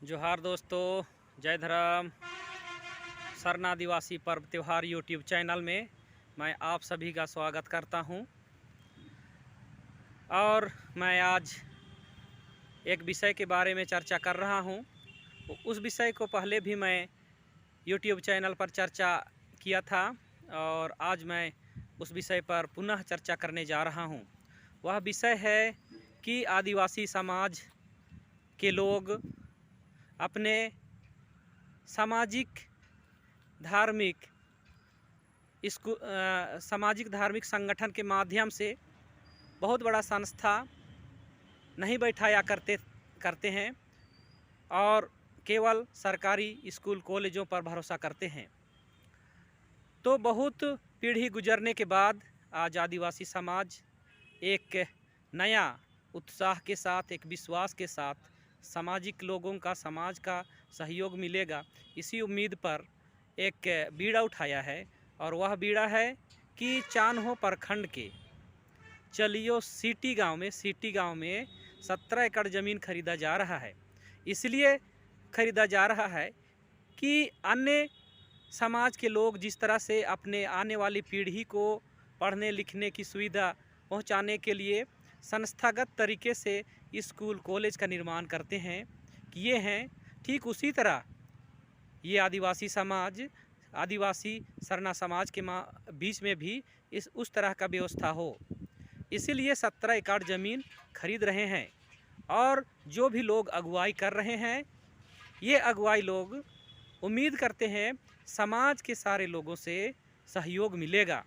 जोहार दोस्तों, जय धर्म। सरना आदिवासी पर्व त्यौहार यूट्यूब चैनल में मैं आप सभी का स्वागत करता हूं। और मैं आज एक विषय के बारे में चर्चा कर रहा हूं। उस विषय को पहले भी मैं यूट्यूब चैनल पर चर्चा किया था और आज मैं उस विषय पर पुनः चर्चा करने जा रहा हूं। वह विषय है कि आदिवासी समाज के लोग अपने सामाजिक धार्मिक संगठन के माध्यम से बहुत बड़ा संस्था नहीं बैठाया करते हैं और केवल सरकारी स्कूल कॉलेजों पर भरोसा करते हैं। तो बहुत पीढ़ी गुजरने के बाद आज आदिवासी समाज एक नया उत्साह के साथ, एक विश्वास के साथ सामाजिक लोगों का, समाज का सहयोग मिलेगा, इसी उम्मीद पर एक बीड़ा उठाया है। और वह बीड़ा है कि चान्हो प्रखंड के चलियो सिटी गांव में 17 एकड़ ज़मीन खरीदा जा रहा है। इसलिए खरीदा जा रहा है कि अन्य समाज के लोग जिस तरह से अपने आने वाली पीढ़ी को पढ़ने लिखने की सुविधा पहुंचाने के लिए संस्थागत तरीके से स्कूल कॉलेज का निर्माण करते हैं, किए हैं, ठीक उसी तरह ये आदिवासी सरना समाज के बीच में भी उस तरह का व्यवस्था हो। इसीलिए 17 एकड़ ज़मीन खरीद रहे हैं। और जो भी लोग अगुवाई कर रहे हैं, ये अगुवाई लोग उम्मीद करते हैं समाज के सारे लोगों से सहयोग मिलेगा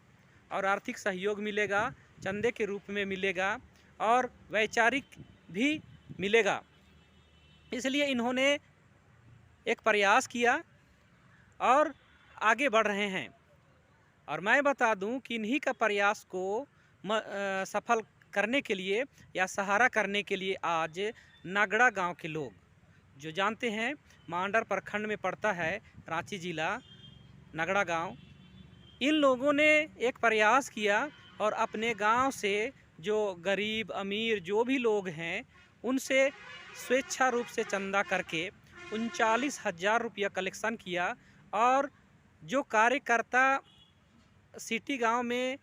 और आर्थिक सहयोग मिलेगा, चंदे के रूप में मिलेगा और वैचारिक भी मिलेगा। इसलिए इन्होंने एक प्रयास किया और आगे बढ़ रहे हैं। और मैं बता दूं कि इन्हीं का प्रयास को सफल करने के लिए या सहारा करने के लिए आज नगड़ा गांव के लोग, जो जानते हैं मांडर प्रखंड में पड़ता है, रांची जिला, नगड़ा गांव, इन लोगों ने एक प्रयास किया और अपने गांव से जो गरीब अमीर जो भी लोग हैं उनसे स्वेच्छा रूप से चंदा करके 39,000 रुपया कलेक्शन किया। और जो कार्यकर्ता सिटी गांव में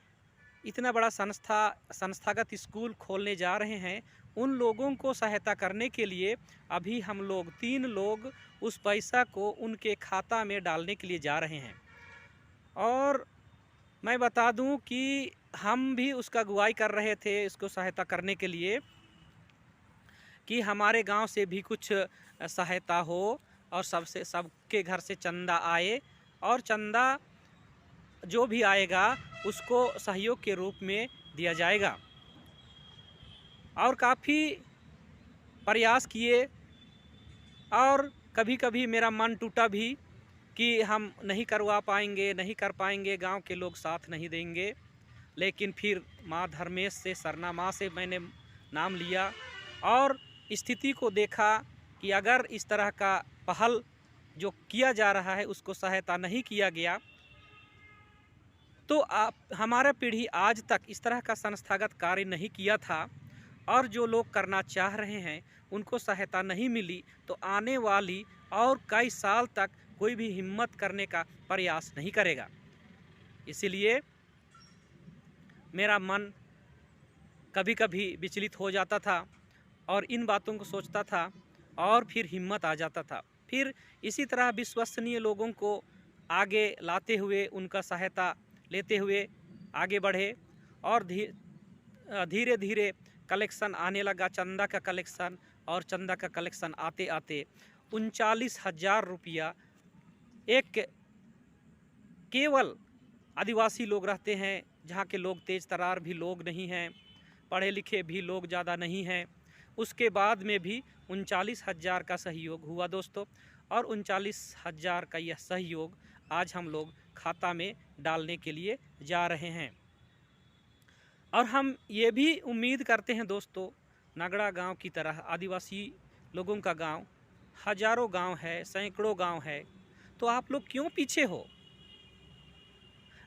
इतना बड़ा संस्थागत स्कूल खोलने जा रहे हैं, उन लोगों को सहायता करने के लिए अभी हम लोग 3 लोग उस पैसा को उनके खाता में डालने के लिए जा रहे हैं। और मैं बता दूं कि हम भी उसका अगुवाई कर रहे थे इसको सहायता करने के लिए कि हमारे गांव से भी कुछ सहायता हो और सबके घर से चंदा आए और चंदा जो भी आएगा उसको सहयोग के रूप में दिया जाएगा। और काफ़ी प्रयास किए और कभी कभी मेरा मन टूटा भी कि हम नहीं करवा पाएंगे, नहीं कर पाएंगे, गांव के लोग साथ नहीं देंगे। लेकिन फिर माँ धर्मेश से, सरना माँ से मैंने नाम लिया और स्थिति को देखा कि अगर इस तरह का पहल जो किया जा रहा है उसको सहायता नहीं किया गया तो हमारा पीढ़ी आज तक इस तरह का संस्थागत कार्य नहीं किया था और जो लोग करना चाह रहे हैं उनको सहायता नहीं मिली तो आने वाली और कई साल तक कोई भी हिम्मत करने का प्रयास नहीं करेगा। इसीलिए मेरा मन कभी कभी विचलित हो जाता था और इन बातों को सोचता था और फिर हिम्मत आ जाता था। फिर इसी तरह विश्वसनीय लोगों को आगे लाते हुए, उनका सहायता लेते हुए आगे बढ़े और धीरे धीरे कलेक्शन आने लगा, चंदा का कलेक्शन। और चंदा का कलेक्शन आते आते 39,000 रुपया एक केवल आदिवासी लोग रहते हैं, जहाँ के लोग तेज तरार भी लोग नहीं हैं, पढ़े लिखे भी लोग ज़्यादा नहीं हैं, उसके बाद में भी 39,000 का सहयोग हुआ दोस्तों। और 39,000 का यह सहयोग आज हम लोग खाता में डालने के लिए जा रहे हैं। और हम ये भी उम्मीद करते हैं दोस्तों, नगड़ा गांव की तरह आदिवासी लोगों का गांव हजारों गांव है, सैकड़ों गांव है, तो आप लोग क्यों पीछे हो?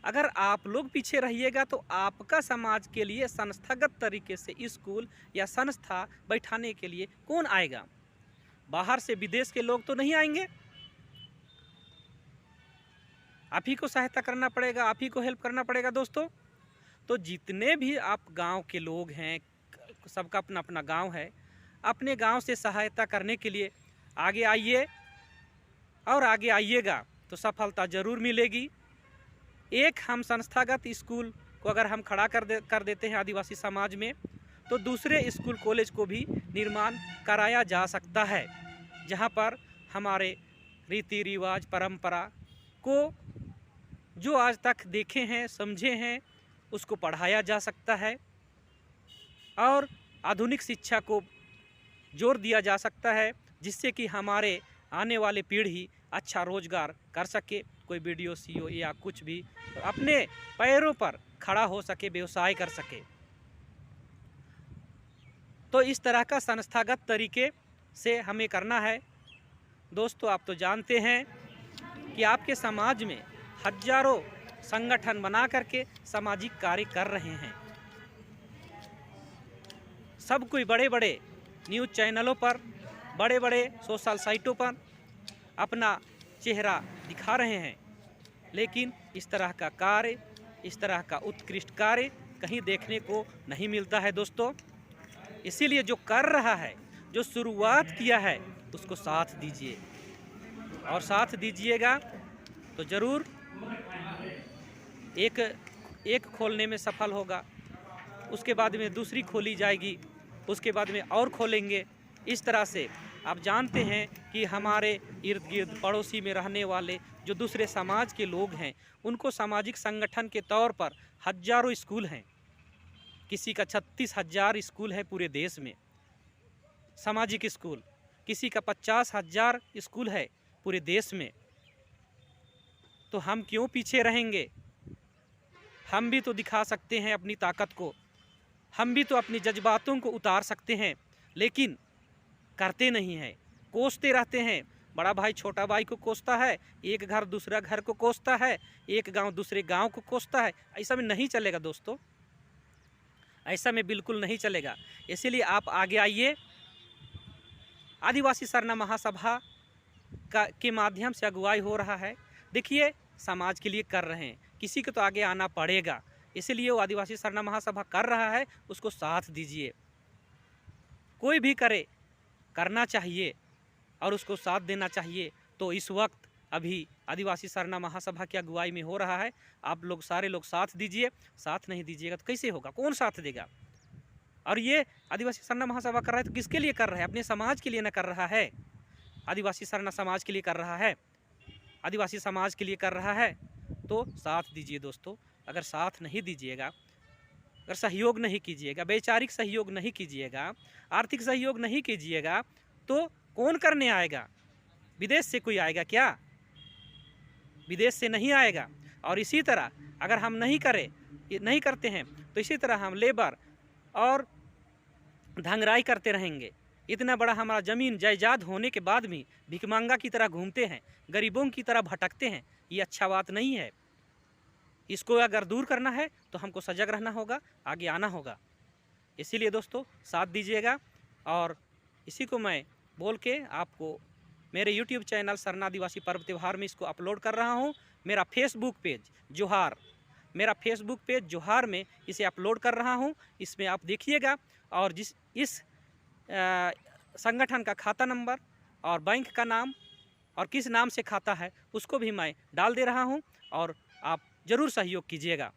अगर आप लोग पीछे रहिएगा तो आपका समाज के लिए संस्थागत तरीके से स्कूल या संस्था बैठाने के लिए कौन आएगा? बाहर से विदेश के लोग तो नहीं आएंगे। आप ही को सहायता करना पड़ेगा, आप ही को हेल्प करना पड़ेगा दोस्तों। तो जितने भी आप गांव के लोग हैं, सबका अपना अपना गांव है, अपने गांव से सहायता करने के लिए आगे आइए और आगे आइएगा तो सफलता ज़रूर मिलेगी। एक हम संस्थागत स्कूल को अगर हम खड़ा कर देते हैं आदिवासी समाज में, तो दूसरे स्कूल कॉलेज को भी निर्माण कराया जा सकता है, जहां पर हमारे रीति रिवाज परंपरा को जो आज तक देखे हैं समझे हैं उसको पढ़ाया जा सकता है और आधुनिक शिक्षा को जोर दिया जा सकता है, जिससे कि हमारे आने वाले पीढ़ी अच्छा रोजगार कर सके, कोई बीडीओ सीओ या कुछ भी अपने पैरों पर खड़ा हो सके, व्यवसाय कर सके। तो इस तरह का संस्थागत तरीके से हमें करना है। दोस्तों आप तो जानते हैं कि आपके समाज में हजारों संगठन बना करके सामाजिक कार्य कर रहे हैं। सब कोई बड़े बड़े न्यूज़ चैनलों पर, बड़े बड़े सोशल साइटों पर अपना चेहरा दिखा रहे हैं, लेकिन इस तरह का कार्य, इस तरह का उत्कृष्ट कार्य कहीं देखने को नहीं मिलता है दोस्तों। इसीलिए जो कर रहा है, जो शुरुआत किया है, उसको साथ दीजिए और साथ दीजिएगा तो ज़रूर एक खोलने में सफल होगा, उसके बाद में दूसरी खोली जाएगी, उसके बाद में और खोलेंगे। इस तरह से आप जानते हैं कि हमारे इर्द गिर्द पड़ोसी में रहने वाले जो दूसरे समाज के लोग हैं, उनको सामाजिक संगठन के तौर पर हजारों स्कूल हैं। किसी का 36,000 स्कूल है पूरे देश में सामाजिक स्कूल, किसी का 50,000 स्कूल है पूरे देश में। तो हम क्यों पीछे रहेंगे? हम भी तो दिखा सकते हैं अपनी ताकत को, हम भी तो अपनी जज्बातों को उतार सकते हैं, लेकिन करते नहीं हैं, कोसते रहते हैं। बड़ा भाई छोटा भाई को कोसता है, एक घर दूसरा घर को कोसता है, एक गांव दूसरे गांव को कोसता है। ऐसा में नहीं चलेगा दोस्तों, ऐसा में बिल्कुल नहीं चलेगा। इसीलिए आप आगे आइए। आदिवासी सरना महासभा के माध्यम से अगुवाई हो रहा है। देखिए समाज के लिए कर रहे हैं, किसी को तो आगे आना पड़ेगा, इसलिए वो आदिवासी सरना महासभा कर रहा है, उसको साथ दीजिए। कोई भी करे, करना चाहिए और उसको साथ देना चाहिए। तो इस वक्त अभी आदिवासी सरना महासभा की अगुवाई में हो रहा है, आप लोग सारे लोग साथ दीजिए। साथ नहीं दीजिएगा तो कैसे होगा, कौन साथ देगा? और ये आदिवासी सरना महासभा कर रहा है तो किसके लिए कर रहा है? अपने समाज के लिए न कर रहा है। आदिवासी सरना समाज के लिए कर रहा है, आदिवासी समाज के लिए कर रहा है। तो साथ दीजिए दोस्तों। अगर साथ नहीं दीजिएगा, अगर सहयोग नहीं कीजिएगा, वैचारिक सहयोग नहीं कीजिएगा, आर्थिक सहयोग नहीं कीजिएगा, तो कौन करने आएगा? विदेश से कोई आएगा क्या? विदेश से नहीं आएगा। और इसी तरह अगर हम नहीं करते हैं तो इसी तरह हम लेबर और धंगराई करते रहेंगे। इतना बड़ा हमारा ज़मीन जायदाद होने के बाद भी भिखमंगा की तरह घूमते हैं, गरीबों की तरह भटकते हैं। ये अच्छा बात नहीं है। इसको अगर दूर करना है तो हमको सजग रहना होगा, आगे आना होगा। इसीलिए दोस्तों साथ दीजिएगा। और इसी को मैं बोल के आपको मेरे YouTube चैनल सरना आदिवासी पर्व त्यौहार में इसको अपलोड कर रहा हूँ। मेरा फेसबुक पेज जोहार, मेरा फेसबुक पेज जोहार में इसे अपलोड कर रहा हूँ। इसमें आप देखिएगा और इस संगठन का खाता नंबर और बैंक का नाम और किस नाम से खाता है उसको भी मैं डाल दे रहा हूँ, और आप ज़रूर सहयोग कीजिएगा।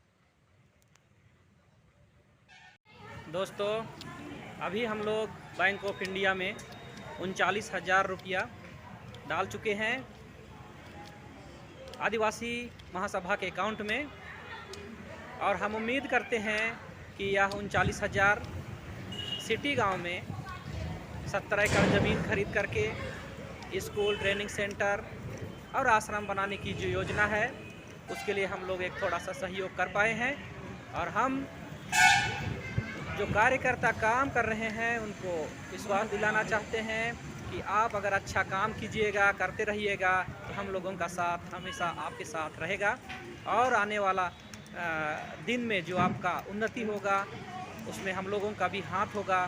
दोस्तों अभी हम लोग बैंक ऑफ इंडिया में 39,000 रुपया डाल चुके हैं आदिवासी महासभा के अकाउंट में, और हम उम्मीद करते हैं कि यह 39,000 सिटी गांव में 17 एकड़ ज़मीन खरीद करके स्कूल, ट्रेनिंग सेंटर और आश्रम बनाने की जो योजना है उसके लिए हम लोग एक थोड़ा सा सहयोग कर पाए हैं। और हम जो कार्यकर्ता काम कर रहे हैं उनको विश्वास दिलाना चाहते हैं कि आप अगर अच्छा काम कीजिएगा, करते रहिएगा, तो हम लोगों का साथ हमेशा आपके साथ रहेगा। और आने वाला दिन में जो आपका उन्नति होगा उसमें हम लोगों का भी हाथ होगा।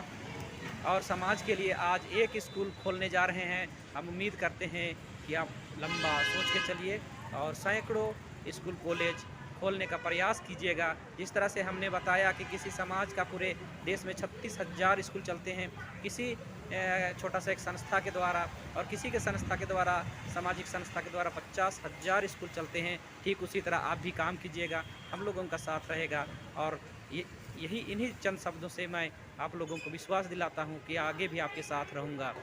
और समाज के लिए आज एक स्कूल खोलने जा रहे हैं। हम उम्मीद करते हैं कि आप लंबा सोच के चलिए और सैकड़ों स्कूल कॉलेज खोलने का प्रयास कीजिएगा। जिस तरह से हमने बताया कि किसी समाज का पूरे देश में 36,000 स्कूल चलते हैं, किसी छोटा सा एक संस्था के द्वारा और किसी के संस्था के द्वारा, सामाजिक संस्था के द्वारा 50,000 स्कूल चलते हैं। ठीक उसी तरह आप भी काम कीजिएगा, हम लोगों का साथ रहेगा। और यही इन्हीं चंद शब्दों से मैं आप लोगों को विश्वास दिलाता हूँ कि आगे भी आपके साथ रहूँगा।